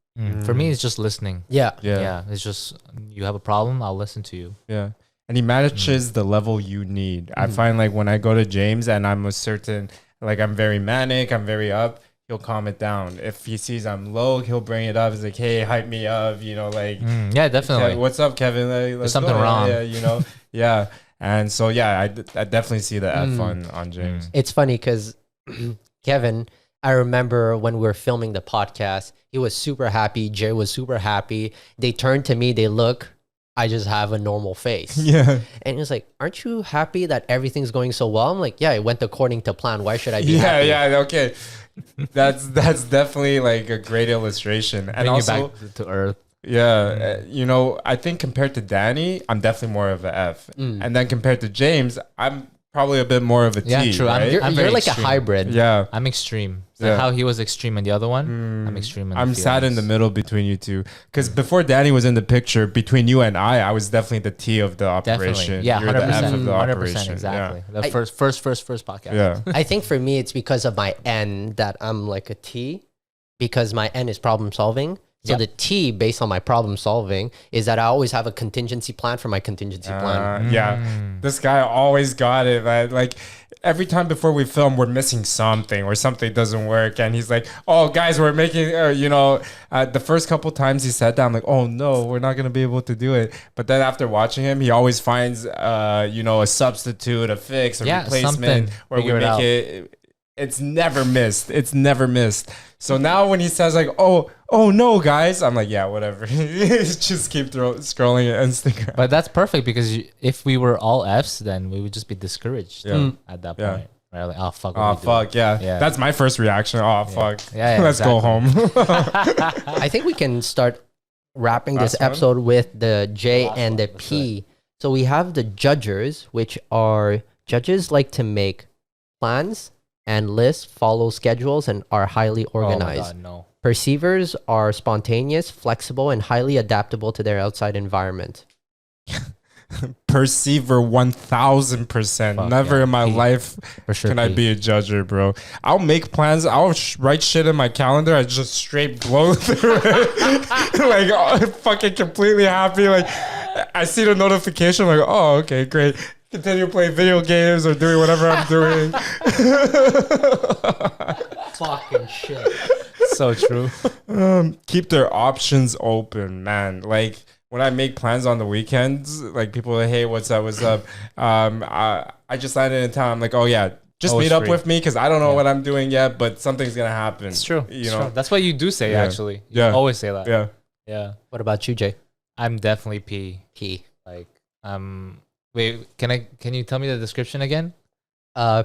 For me, it's just listening. Yeah. Yeah. It's just you have a problem, I'll listen to you. Yeah. And he manages the level you need. I find like when I go to James and I'm a certain, like I'm very manic, I'm very up, he'll calm it down. If he sees I'm low, he'll bring it up. He's like, hey, hype me up, like, Yeah, definitely. what's up, Kevin? Like, let's something go. wrong. Yeah, yeah. And so, yeah, I definitely see the F on James. It's funny because Kevin, I remember when we were filming the podcast, he was super happy. Jay was super happy. They turned to me, they look, I just have a normal face. Yeah. And he was like, aren't you happy that everything's going so well? I'm like, yeah, it went according to plan. Why should I be Yeah, happy? yeah, okay. That's definitely like a great illustration. And Bring you also, back to earth. yeah, I think compared to Dany, I'm definitely more of a F. And then compared to James, I'm probably a bit more of a T. Yeah, true. Right? You're very like extreme. a hybrid. yeah. I'm extreme. So Yeah. how he was extreme in the other one, I'm extreme in the I'm sad in the middle between you two. Because before Dany was in the picture, between you and I was definitely the T of the operation. Definitely. Yeah, You're the F 100%. of the 100%, operation. exactly. I- The first podcast. Yeah. I think for me, it's because of my N that I'm like a T because my N is problem solving. So Yep. the T based on my problem solving is that I always have a contingency plan for my contingency plan. Yeah. This guy always got it, man. Like every time before we film, we're missing something or something doesn't work. And he's like, oh, guys, we're making, the first couple times he said that, I'm like, oh, no, we're not going to be able to do it. But then after watching him, he always finds, a substitute, a fix, a replacement something. where we Figure it make out. it. It's never missed. It's never missed. So now when he says like, oh no, guys, I'm like, yeah, whatever. Just keep scrolling Instagram. But that's perfect because if we were all Fs, then we would just be discouraged at that Yeah. point. Right? Like, oh, fuck. what Oh we doing? fuck, yeah. Yeah. That's my first reaction. Oh fuck. Yeah, Let's go home. I think we can start wrapping this Last one? episode with the J and the P. So we have the judgers, which are judges like to make plans and lists, follow schedules, and are highly organized. Oh my God, no. Perceivers are spontaneous, flexible, and highly adaptable to their outside environment. Perceiver 1000%. Fuck, Never yeah. in my P. life For sure. can I P. be a judger, bro. I'll make plans. I'll write shit in my calendar. I just straight blow through it. Like, fucking completely happy. Like, I see the notification. I'm like, oh, okay, great. continue playing video games or doing whatever I'm doing. Fucking shit. So true. Keep their options open, man. Like when I make plans on the weekends, like people are like, hey, what's up? What's up? I just landed in town. I'm like, oh yeah, just Always meet up free. with me because I don't know what I'm doing yet, but something's gonna happen. It's true. You It's know? true. That's what you do say, Yeah. actually. You Yeah. always say that. Yeah. Yeah. What about you, Jay? I'm definitely P. P. Like, wait, can you tell me the description again?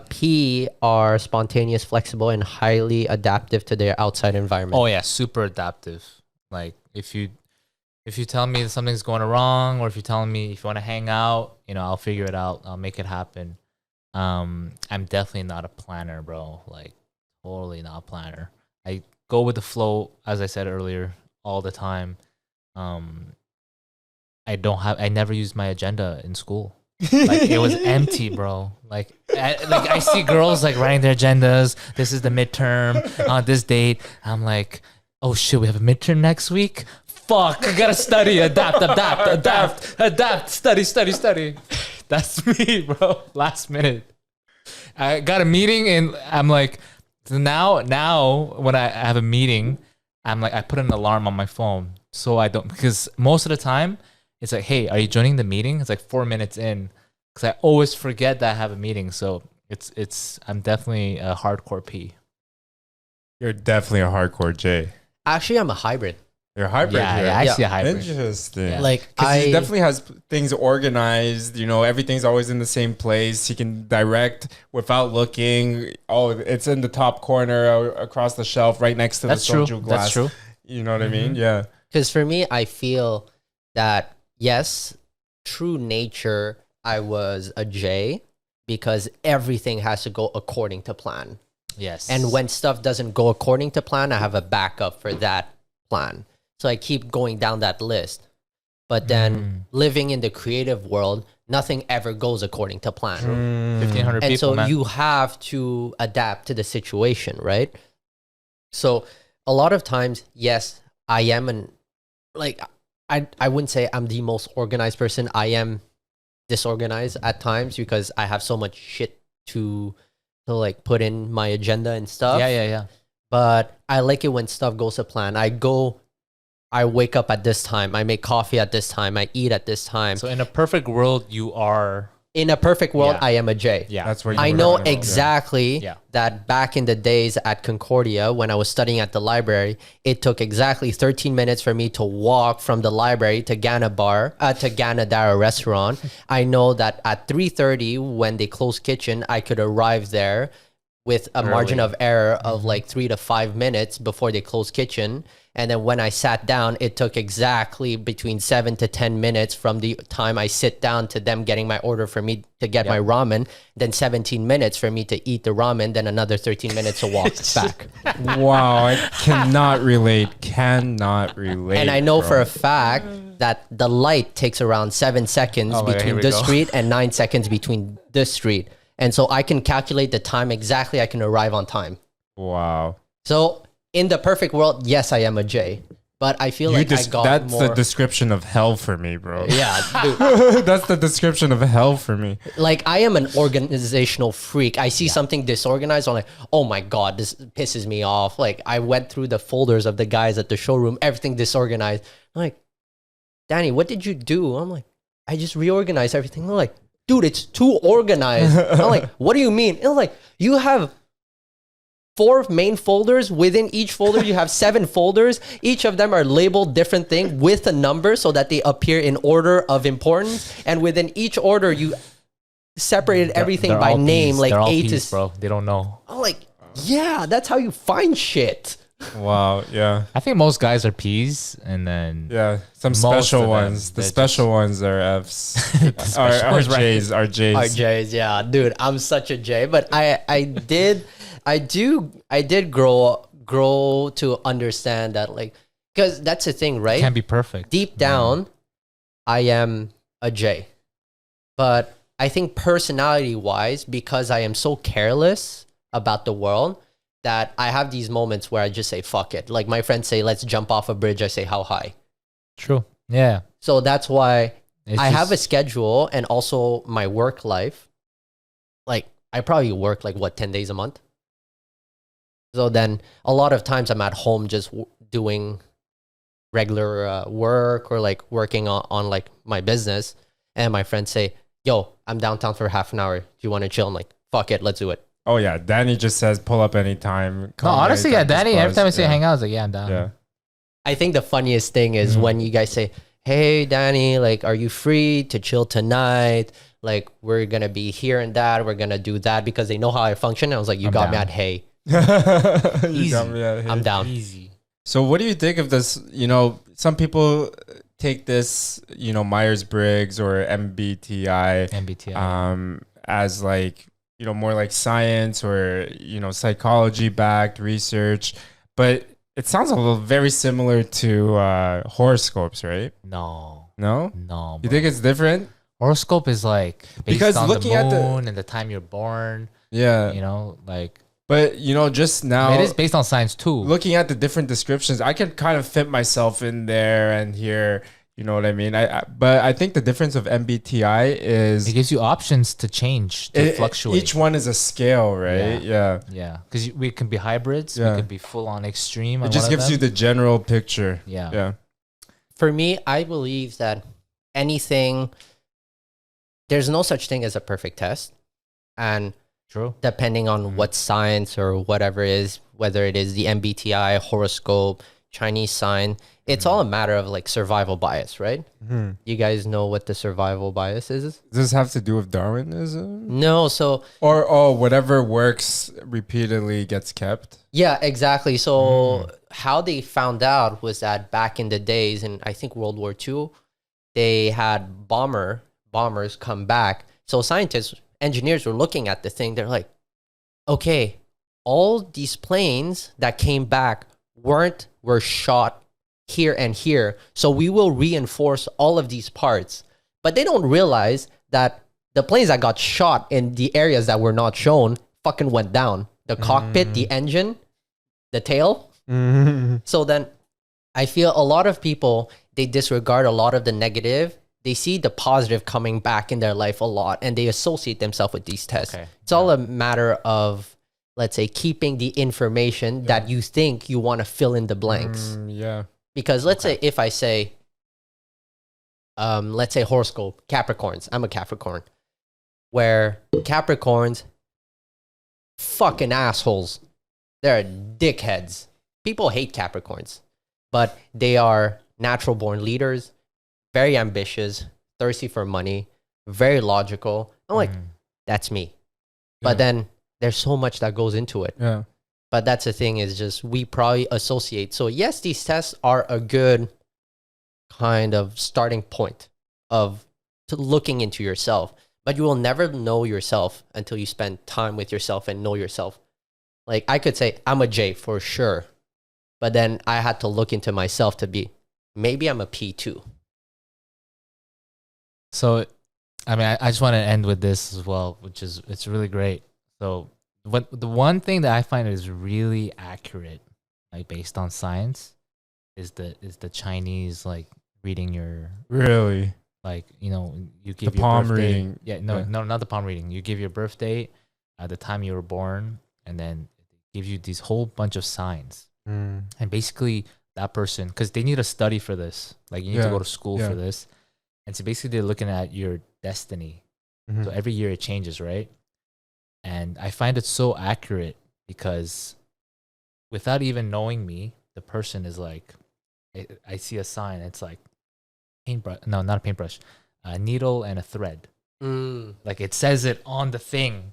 P are spontaneous, flexible, and highly adaptive to their outside environment. Oh yeah, super adaptive. Like if you tell me that something's going wrong, or if you're telling me if you want to hang out, I'll figure it out. I'll make it happen. I'm definitely not a planner, bro. Like totally not a planner. I go with the flow, as I said earlier, all the time. I never used my agenda in school. Like it was empty, bro. Like I see girls like writing their agendas. This is the midterm on this date. I'm like, oh shit, we have a midterm next week. Fuck, I gotta study, adapt, study. That's me, bro. Last minute, I got a meeting and I'm like, now when I have a meeting, I'm like, I put an alarm on my phone so I don't, because most of the time it's like, hey, are you joining the meeting? It's like 4 minutes in, because I always forget that I have a meeting. So I'm definitely a hardcore P. You're definitely a hardcore J. Actually, I'm a hybrid. You're a hybrid. Yeah, here. I see a hybrid. Interesting. Yeah. Like Because I he definitely has things organized. Everything's always in the same place. He can direct without looking. Oh, it's in the top corner across the shelf, right next to That's the true. soju glass. That's true. You know what I mean? Yeah. Because for me, I feel that yes, true nature, I was a J because everything has to go according to plan. Yes. And when stuff doesn't go according to plan, I have a backup for that plan. So I keep going down that list. But then living in the creative world, nothing ever goes according to plan. 1,500 And people, so man. you have to adapt to the situation, right? So a lot of times, yes, I am I wouldn't say I'm the most organized person. I am disorganized at times because I have so much shit to like put in my agenda and stuff. Yeah. But I like it when stuff goes to plan. I wake up at this time. I make coffee at this time. I eat at this time. So in a perfect world, you are. In a perfect world, Yeah. I am a J. Yeah. That's where you I were know talking about. exactly Yeah. that back in the days at Concordia, when I was studying at the library, it took exactly 13 minutes for me to walk from the library to Ganadara restaurant. I know that at 3:30, when they close kitchen, I could arrive there with a margin of error of like 3 to 5 minutes before they close kitchen. And then when I sat down, it took exactly between 7 to 10 minutes from the time I sit down to them getting my order for me to get my ramen, then 17 minutes for me to eat the ramen, then another 13 minutes to walk back. Wow, I cannot relate. Cannot relate. And I know bro. for a fact that the light takes around 7 seconds Oh my God, here between we this go. street and 9 seconds between this street. And so I can calculate the time exactly I can arrive on time. Wow. So in the perfect world, yes, I am a J. But I feel like I got that's more... the description of hell for me, bro. yeah, dude. That's the description of hell for me. Like I am an organizational freak. I see something disorganized, I'm like, oh my God, this pisses me off. Like I went through the folders of the guys at the showroom, everything disorganized. I'm like, Dany, what did you do? I'm like, I just reorganized everything. They're like, dude, it's too organized. I'm like, what do you mean? They're like, you have 4 main folders. Within each folder, you have 7 folders. Each of them are labeled different thing with a number so that they appear in order of importance. And within each order, you separated everything They're by all name, Ps. like They're all A Ps, to... bro. They don't know. I'm like, yeah, that's how you find shit. Wow. Yeah. I think most guys are Ps, and then Yeah. Some Most special of them, ones. The they're special ones are Fs. Are special ones, right. J's. Are J's. RJs, yeah, dude, I'm such a J. But I did grow to understand that, like, because that's the thing, right? can't be perfect. Deep down, I am a J. But I think personality wise, because I am so careless about the world, that I have these moments where I just say, fuck it. Like my friends say, let's jump off a bridge. I say, how high? True. Yeah. So that's why I have a schedule, and also my work life. Like, I probably work like 10 days a month. So then a lot of times I'm at home just doing regular work, or like working on like my business. And my friends say, yo, I'm downtown for half an hour. Do you want to chill? I'm like, fuck it, let's do it. Oh yeah, Dany just says pull up anytime. No, come honestly, yeah, anytime, Dany. just Every buzz. time I say Yeah. hang out, I was like, yeah, I'm down. Yeah. I think the funniest thing is when you guys say, hey, Dany, like, are you free to chill tonight? Like, we're going to be here and that. We're going to do that, because they know how I function. And I was like, you I'm got me down. at hey. You got me at I'm hate. down. Easy. So what do you think of this? You know, some people take this, you know, Myers-Briggs or MBTI. as like, you know, more like science or, you know, psychology backed research, but it sounds a little very similar to horoscopes, right? No, No? no. You Bro. think it's different? Horoscope is like based Because on looking the at the- moon and the time you're born. Yeah. You know, like But, you know, just now it is based on science too. looking at the different descriptions, I can kind of fit myself in there and here, you know what I mean? But I think the difference of MBTI is It gives you options to change, to fluctuate. each one is a scale, right? Yeah. Yeah, because we can be hybrids. Yeah. We could be full on extreme. It just gives you the general picture. Yeah. Yeah. For me, I believe that anything, there's no such thing as a perfect test. And True. depending on what science or whatever it is, whether it is the MBTI, horoscope, Chinese sign, it's all a matter of like survival bias, right? You guys know what the survival bias is? Does this have to do with Darwinism? No, so Or whatever works repeatedly gets kept? yeah, exactly. So how they found out was that back in the days, in I think World War II, they had bombers come back. So scientists, engineers were looking at the thing. They're like, okay, all these planes that came back were shot here and here. So we will reinforce all of these parts. But they don't realize that the planes that got shot in the areas that were not shown fucking went down. The cockpit, the engine, the tail. So then I feel a lot of people, they disregard a lot of the negative. They see the positive coming back in their life a lot, and they associate themselves with these tests. Okay. It's all a matter of, let's say, keeping the information that you think you want to fill in the blanks. Yeah. Because let's say if I say, let's say horoscope, Capricorns. I'm a Capricorn. Where Capricorns, fucking assholes. They're dickheads. People hate Capricorns. But they are natural born leaders, very ambitious, thirsty for money, very logical. I'm like, that's me. But then there's so much that goes into it. Yeah. But that's the thing, is just we probably associate. So yes, these tests are a good kind of starting point of looking into yourself. But you will never know yourself until you spend time with yourself and know yourself. Like I could say I'm a J for sure. But then I had to look into myself to be, maybe I'm a P2. So, I mean, I just want to end with this as well, which is, it's really great. So the one thing that I find is really accurate, like based on science, is the Chinese, like reading your, Really? like, you know, you give The your palm birth date. reading. Yeah, no, Yeah. no, not the palm reading. You give your birth date, the time you were born, and then it gives you these whole bunch of signs. And basically that person, because they need a study for this, like you need to Yeah, go to school yeah. for this. And so basically they're looking at your destiny. So every year it changes, right? And I find it so accurate because without even knowing me, the person is like, I see a sign. It's like paintbrush. No, not a paintbrush. A needle and a thread. Like it says it on the thing.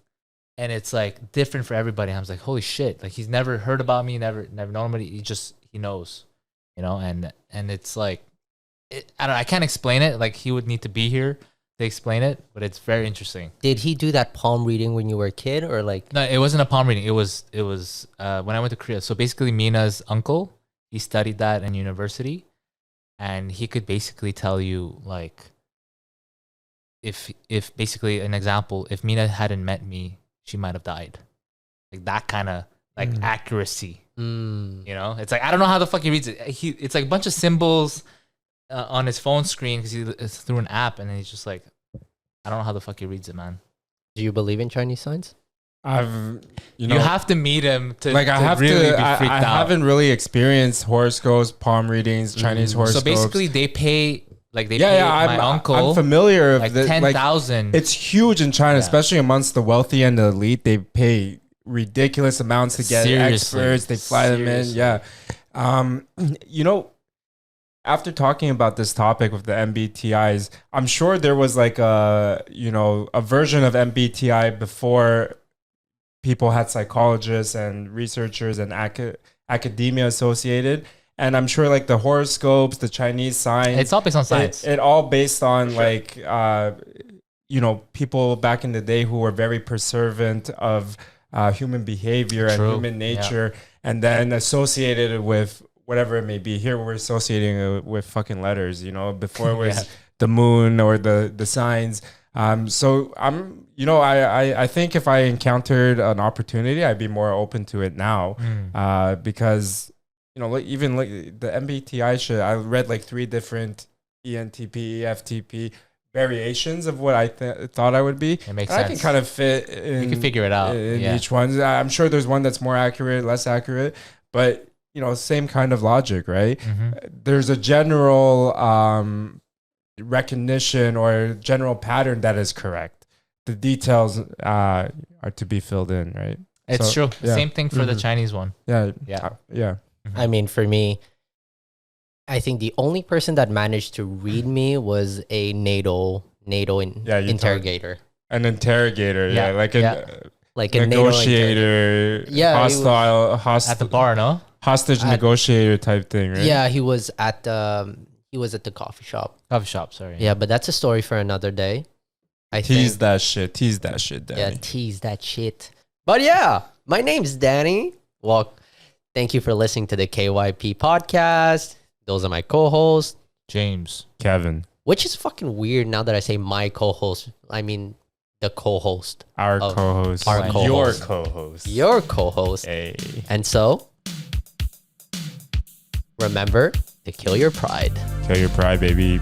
And it's like different for everybody. I was like, holy shit. Like he's never heard about me, never known anybody. He knows, you know, and it's like, I can't explain it. Like he would need to be here to explain it, but it's very interesting. Did he do that palm reading when you were a kid, or like? No, it wasn't a palm reading. It was when I went to Korea. So basically Mina's uncle, he studied that in university, and he could basically tell you like, if basically an example, if Mina hadn't met me, she might have died. Like that kind of like accuracy. You know, it's like I don't know how the fuck he reads it. It's like a bunch of symbols. on his phone screen because it's through an app, and then he's just like, I don't know how the fuck he reads it, man. Do you believe in Chinese signs? You have to meet him to like I have really to. be freaked I out. haven't really experienced horoscopes, palm readings, Chinese horoscopes. So basically, they pay my uncle. I'm familiar of like the 10,000. It's huge in China, Yeah. especially amongst the wealthy and the elite. They pay ridiculous amounts to get Seriously. experts. They fly them in. Yeah. After talking about this topic with the MBTIs, I'm sure there was like a version of MBTI before people had psychologists and researchers and academia associated. And I'm sure like the horoscopes, the Chinese signs, It's all based on science. It all based on like, people back in the day who were very perservant of human behavior and True. human nature, and then associated it with whatever it may be. Here we're associating it with fucking letters, before it was the moon or the signs. So I think if I encountered an opportunity, I'd be more open to it now, because even like the MBTI shit, I read like 3 different ENTP, EFTP variations of what I thought I would be. It makes and sense. I can kind of fit in. You can figure it out. In Yeah. each one. I'm sure there's one that's more accurate, less accurate, but same kind of logic, right? There's a general recognition or general pattern that is correct. The details are to be filled in, right? It's So, true. yeah. Same thing for the Chinese one. Yeah. Yeah. Yeah. I mean, for me, I think the only person that managed to read me was a NATO interrogator. An interrogator, Yeah, like Like a NATO negotiator, Yeah, he was hostage At the bar, no? negotiator type thing, right? Yeah, he was at the coffee shop. Coffee shop, sorry. Yeah, but that's a story for another day. I Tease think. that shit, Dany. Yeah, tease that shit. But yeah, my name's Dany. Well, thank you for listening to the KYP podcast. Those are my co-hosts, James. Kevin, which is fucking weird now that I say my co-host. I mean, the co-host. our Of co-host, our co-host. your co-host, Your co-host. Hey. And so, remember to kill your pride. Kill your pride, baby.